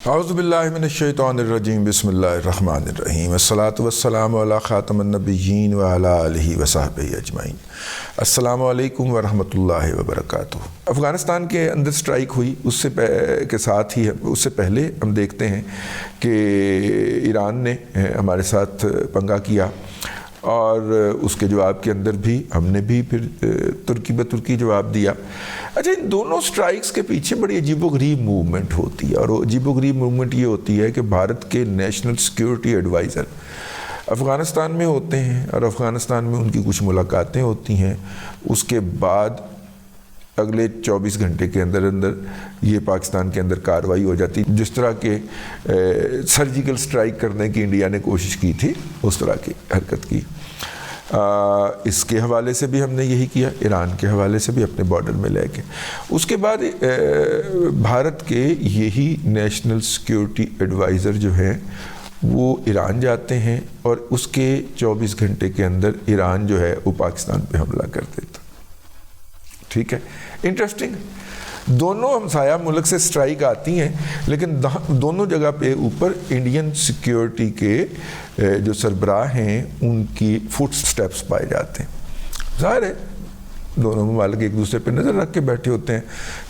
اعوذ باللہ من الشیطان الرجیم بسم اللہ الرحمن الرحیم الصلاۃ والسلام علی خاتم النبیین وعلی آلہ وصحبہ اجمعین۔ السلام علیکم ورحمۃ اللہ وبرکاتہ۔ افغانستان کے اندر سٹرائک ہوئی، اس سے پہلے ہم دیکھتے ہیں کہ ایران نے ہمارے ساتھ پنگا کیا اور اس کے جواب کے اندر بھی ہم نے بھی پھر ترکی بترکی جواب دیا۔ اچھا، ان دونوں سٹرائکس کے پیچھے بڑی عجیب و غریب موومنٹ ہوتی ہے، اور عجیب و غریب موومنٹ یہ ہوتی ہے کہ بھارت کے نیشنل سیکیورٹی ایڈوائزر افغانستان میں ہوتے ہیں اور افغانستان میں ان کی کچھ ملاقاتیں ہوتی ہیں، اس کے بعد اگلے 24 گھنٹے کے اندر یہ پاکستان کے اندر کارروائی ہو جاتی، جس طرح کے سرجیکل سٹرائک کرنے کی انڈیا نے کوشش کی تھی اس طرح کی حرکت کی۔ اس کے حوالے سے بھی ہم نے یہی کیا، ایران کے حوالے سے بھی اپنے بارڈر میں لے کے۔ اس کے بعد بھارت کے یہی نیشنل سیکیورٹی ایڈوائزر جو ہیں وہ ایران جاتے ہیں اور اس کے 24 گھنٹے کے اندر ایران جو ہے وہ پاکستان پہ حملہ کر دیتا۔ ٹھیک ہے، انٹرسٹنگ، دونوں ہمسایہ ملک سے سٹرائک آتی ہیں، لیکن دونوں جگہ پہ اوپر انڈین سیکیورٹی کے جو سربراہ ہیں ان کی فٹ سٹیپس پائے جاتے ہیں۔ ظاہر ہے دونوں ممالک ایک دوسرے پہ نظر رکھ کے بیٹھے ہوتے ہیں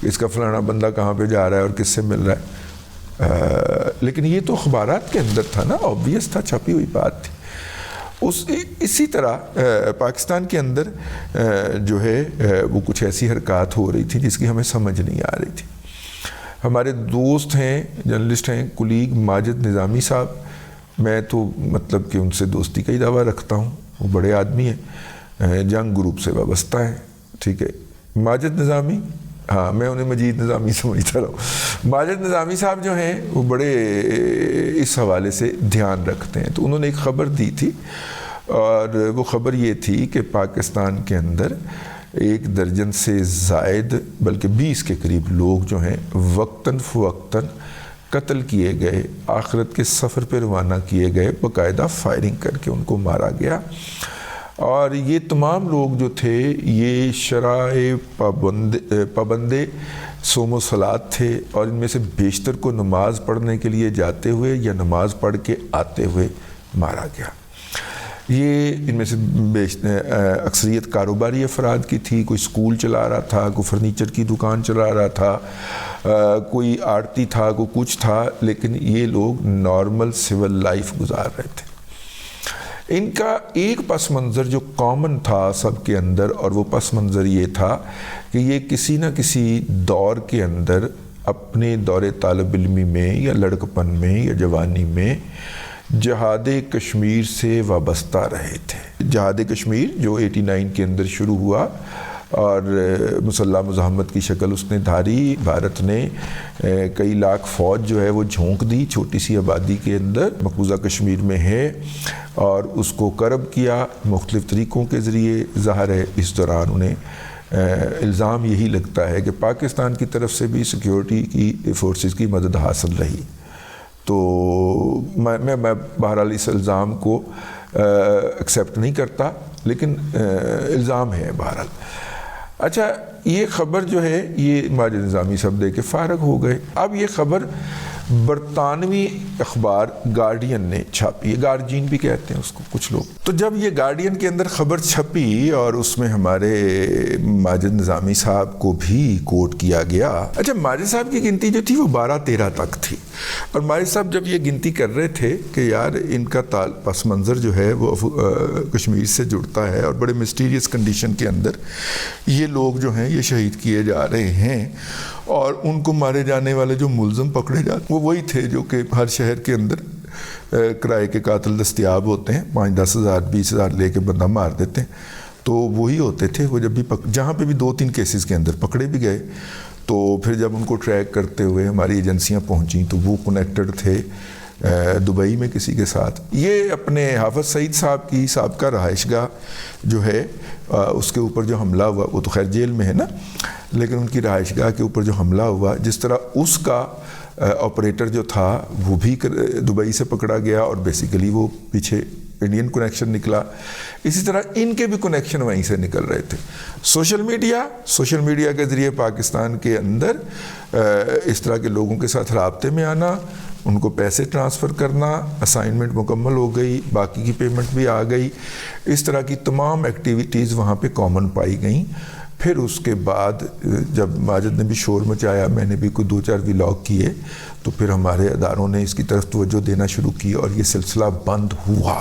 کہ اس کا فلانا بندہ کہاں پہ جا رہا ہے اور کس سے مل رہا ہے، لیکن یہ تو اخبارات کے اندر تھا نا، آبویس تھا، چھپی ہوئی بات تھی۔ اسی طرح پاکستان کے اندر جو ہے وہ کچھ ایسی حرکات ہو رہی تھی جس کی ہمیں سمجھ نہیں آ رہی تھی۔ ہمارے دوست ہیں، جرنلسٹ ہیں، کولیگ ماجد نظامی صاحب، میں تو مطلب کہ ان سے دوستی کا ہی دعویٰ رکھتا ہوں، وہ بڑے آدمی ہیں، جنگ گروپ سے وابستہ ہیں۔ ٹھیک ہے، ماجد نظامی، ہاں میں انہیں مجید نظامی سمجھتا رہا ہوں۔ ماجد نظامی صاحب جو ہیں وہ بڑے اس حوالے سے دھیان رکھتے ہیں، تو انہوں نے ایک خبر دی تھی، اور وہ خبر یہ تھی کہ پاکستان کے اندر 1 درجن سے زائد بلکہ 20 کے قریب لوگ جو ہیں وقتاً فوقتاً قتل کیے گئے، آخرت کے سفر پہ روانہ کیے گئے، باقاعدہ فائرنگ کر کے ان کو مارا گیا۔ اور یہ تمام لوگ جو تھے یہ شرائع پابندے صوم و صلات تھے، اور ان میں سے بیشتر کو نماز پڑھنے کے لیے جاتے ہوئے یا نماز پڑھ کے آتے ہوئے مارا گیا۔ یہ ان میں سے اکثریت کاروباری افراد کی تھی، کوئی سکول چلا رہا تھا، کوئی فرنیچر کی دکان چلا رہا تھا، کوئی آڑتی تھا، کوئی کچھ تھا، لیکن یہ لوگ نارمل سول لائف گزار رہے تھے۔ ان کا ایک پس منظر جو کامن تھا سب کے اندر، اور وہ پس منظر یہ تھا کہ یہ کسی نہ کسی دور کے اندر اپنے دور طالب علمی میں یا لڑکپن میں یا جوانی میں جہاد کشمیر سے وابستہ رہے تھے۔ جہاد کشمیر جو 89 کے اندر شروع ہوا اور مسلح مزاحمت کی شکل اس نے دھاری، بھارت نے کئی لاکھ فوج جو ہے وہ جھونک دی چھوٹی سی آبادی کے اندر، مقبوضہ کشمیر میں ہے، اور اس کو کرب کیا مختلف طریقوں کے ذریعے۔ ظاہر ہے اس دوران انہیں الزام یہی لگتا ہے کہ پاکستان کی طرف سے بھی سیکیورٹی کی فورسز کی مدد حاصل رہی، تو میں بہرحال اس الزام کو ایکسیپٹ نہیں کرتا، لیکن الزام ہے بہرحال۔ اچھا، یہ خبر جو ہے یہ ماجد نظامی صاحب دے کے فارغ ہو گئے۔ اب یہ خبر برطانوی اخبار گارڈین نے چھاپی ہے، گارجین بھی کہتے ہیں اس کو کچھ لوگ۔ تو جب یہ گارڈین کے اندر خبر چھپی اور اس میں ہمارے ماجد نظامی صاحب کو بھی کوٹ کیا گیا۔ اچھا، ماجد صاحب کی گنتی جو تھی وہ 12-13 تک تھی، اور ماجد صاحب جب یہ گنتی کر رہے تھے کہ یار ان کا پس منظر جو ہے وہ کشمیر سے جڑتا ہے، اور بڑے مسٹیریس کنڈیشن کے اندر یہ لوگ جو ہیں یہ شہید کیے جا رہے ہیں، اور ان کو مارے جانے والے جو ملزم پکڑے جاتے وہ وہی تھے جو کہ ہر شہر کے اندر کرائے کے قاتل دستیاب ہوتے ہیں، 5-10 ہزار 20 ہزار لے کے بندہ مار دیتے ہیں، تو وہی ہوتے تھے وہ۔ جب بھی جہاں پہ بھی 2-3 کیسز کے اندر پکڑے بھی گئے، تو پھر جب ان کو ٹریک کرتے ہوئے ہماری ایجنسیاں پہنچیں تو وہ کنیکٹڈ تھے دبئی میں کسی کے ساتھ۔ یہ اپنے حافظ سعید صاحب کی سابقہ رہائش گاہ جو ہے اس کے اوپر جو حملہ ہوا، وہ تو خیر جیل میں ہے نا، لیکن ان کی رہائش گاہ کے اوپر جو حملہ ہوا، جس طرح اس کا آپریٹر جو تھا وہ بھی دبئی سے پکڑا گیا، اور بیسیکلی وہ پیچھے انڈین کنیکشن نکلا، اسی طرح ان کے بھی کنیکشن وہیں سے نکل رہے تھے۔ سوشل میڈیا کے ذریعے پاکستان کے اندر اس طرح کے لوگوں کے ساتھ رابطے میں آنا، ان کو پیسے ٹرانسفر کرنا، اسائنمنٹ مکمل ہو گئی، باقی کی پیمنٹ بھی آ گئی، اس طرح کی تمام ایکٹیویٹیز وہاں پہ کامن پائی گئیں۔ پھر اس کے بعد جب ماجد نے بھی شور مچایا، میں نے بھی کوئی 2-4 ولاگ کیے، تو پھر ہمارے اداروں نے اس کی طرف توجہ دینا شروع کی اور یہ سلسلہ بند ہوا۔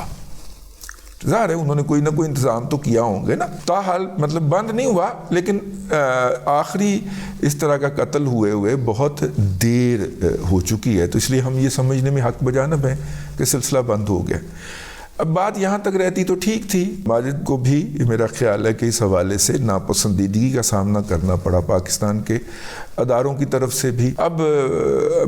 ظاہر ہے انہوں نے کوئی نہ کوئی انتظام تو کیا ہوں گے نا، تاحال مطلب بند نہیں ہوا، لیکن آخری اس طرح کا قتل ہوئے بہت دیر ہو چکی ہے، تو اس لیے ہم یہ سمجھنے میں حق بجانب ہیں کہ سلسلہ بند ہو گیا۔ اب بات یہاں تک رہتی تو ٹھیک تھی، ماجد کو بھی میرا خیال ہے کہ اس حوالے سے ناپسندیدگی کا سامنا کرنا پڑا پاکستان کے اداروں کی طرف سے بھی۔ اب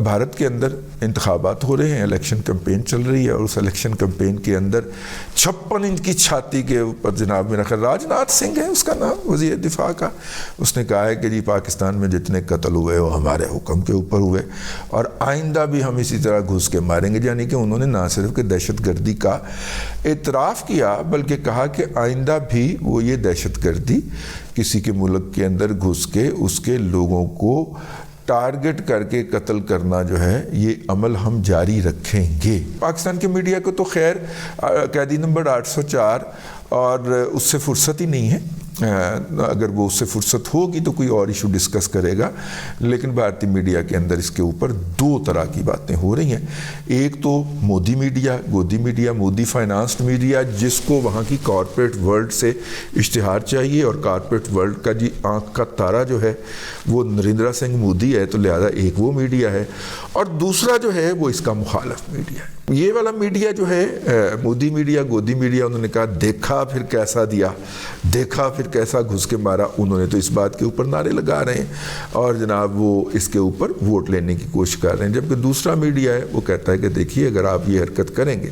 بھارت کے اندر انتخابات ہو رہے ہیں، الیکشن کمپین چل رہی ہے، اور اس الیکشن کمپین کے اندر 56 انچ کی چھاتی کے اوپر جناب میرا خیال راجناتھ سنگھ ہے اس کا نام، وزیر دفاع کا، اس نے کہا ہے کہ جی پاکستان میں جتنے قتل ہوئے وہ ہمارے حکم کے اوپر ہوئے، اور آئندہ بھی ہم اسی طرح گھس کے ماریں گے۔ یعنی کہ انہوں نے نہ صرف کہ دہشت گردی کا اعتراف کیا، بلکہ کہا کہ آئندہ بھی وہ یہ دہشت گردی کسی کے ملک کے اندر گھس کے اس کے لوگوں کو ٹارگٹ کر کے قتل کرنا جو ہے یہ عمل ہم جاری رکھیں گے۔ پاکستان کے میڈیا کو تو خیر قیدی نمبر 804 اور اس سے فرصت ہی نہیں ہے، اگر وہ اس سے فرصت ہوگی تو کوئی اور ایشو ڈسکس کرے گا، لیکن بھارتی میڈیا کے اندر اس کے اوپر 2 طرح کی باتیں ہو رہی ہیں۔ ایک تو Modi media, Godi media, Modi financed media, جس کو وہاں کی کارپوریٹ ورلڈ سے اشتہار چاہیے، اور کارپوریٹ ورلڈ کا جی آنکھ کا تارا جو ہے وہ نریندر سنگھ مودی ہے، تو لہذا ایک وہ میڈیا ہے، اور دوسرا جو ہے وہ اس کا مخالف میڈیا ہے۔ یہ والا میڈیا جو ہے مودی میڈیا، گودی میڈیا، انہوں نے کہا دیکھا پھر کیسا دیا، دیکھا پھر کیسا گھس کے مارا، انہوں نے تو اس بات کے اوپر نعرے لگا رہے ہیں، اور جناب وہ اس کے اوپر ووٹ لینے کی کوشش کر رہے ہیں۔ جبکہ دوسرا میڈیا ہے وہ کہتا ہے کہ دیکھیے اگر آپ یہ حرکت کریں گے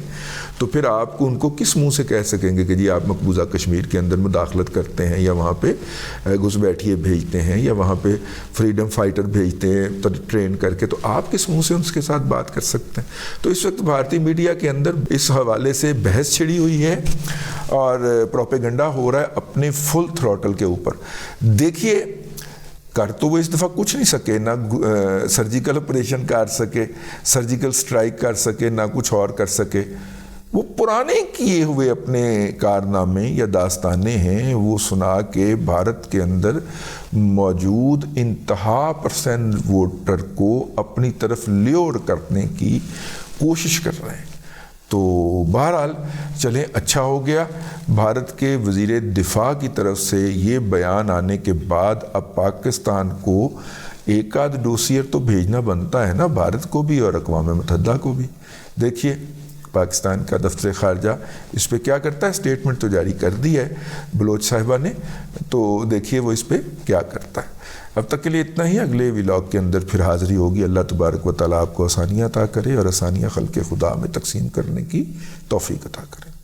تو پھر آپ کو ان کو کس منہ سے کہہ سکیں گے کہ جی آپ مقبوضہ کشمیر کے اندر مداخلت کرتے ہیں، یا وہاں پہ گھس بیٹھیے بھیجتے ہیں، یا وہاں پہ فریڈم فائٹر بھیجتے ہیں ٹرین کر کے، تو آپ کس منہ سے ان کے ساتھ بات کر سکتے ہیں؟ تو اس وقت بھارتی میڈیا کے اندر اس حوالے سے بحث چھڑی ہوئی ہے اور پروپیگنڈا ہو رہا ہے اپنے فل تھروٹل کے اوپر۔ دیکھیے کر تو وہ اس دفعہ کچھ نہیں سکے، نہ سرجیکل آپریشن کر سکے، سرجیکل سٹرائک کر سکے، نہ کچھ اور کر سکے۔ وہ پرانے کیے ہوئے اپنے کارنامے یا داستانیں ہیں، وہ سنا کے بھارت کے اندر موجود انتہا پرسنٹ ووٹر کو اپنی طرف لیور کرنے کی کوشش کر رہے ہیں۔ تو بہرحال چلیں اچھا ہو گیا، بھارت کے وزیر دفاع کی طرف سے یہ بیان آنے کے بعد اب پاکستان کو ایک آدھ ڈوسیئر تو بھیجنا بنتا ہے نا، بھارت کو بھی اور اقوام متحدہ کو بھی۔ دیکھیے پاکستان کا دفتر خارجہ اس پہ کیا کرتا ہے، اسٹیٹمنٹ تو جاری کر دی ہے بلوچ صاحبہ نے، تو دیکھیے وہ اس پہ کیا کرتا ہے۔ اب تک کے لیے اتنا ہی، اگلے ولاگ کے اندر پھر حاضری ہوگی۔ اللہ تبارک و تعالیٰ آپ کو آسانیاں عطا کرے اور آسانیاں خلق خدا میں تقسیم کرنے کی توفیق عطا کرے۔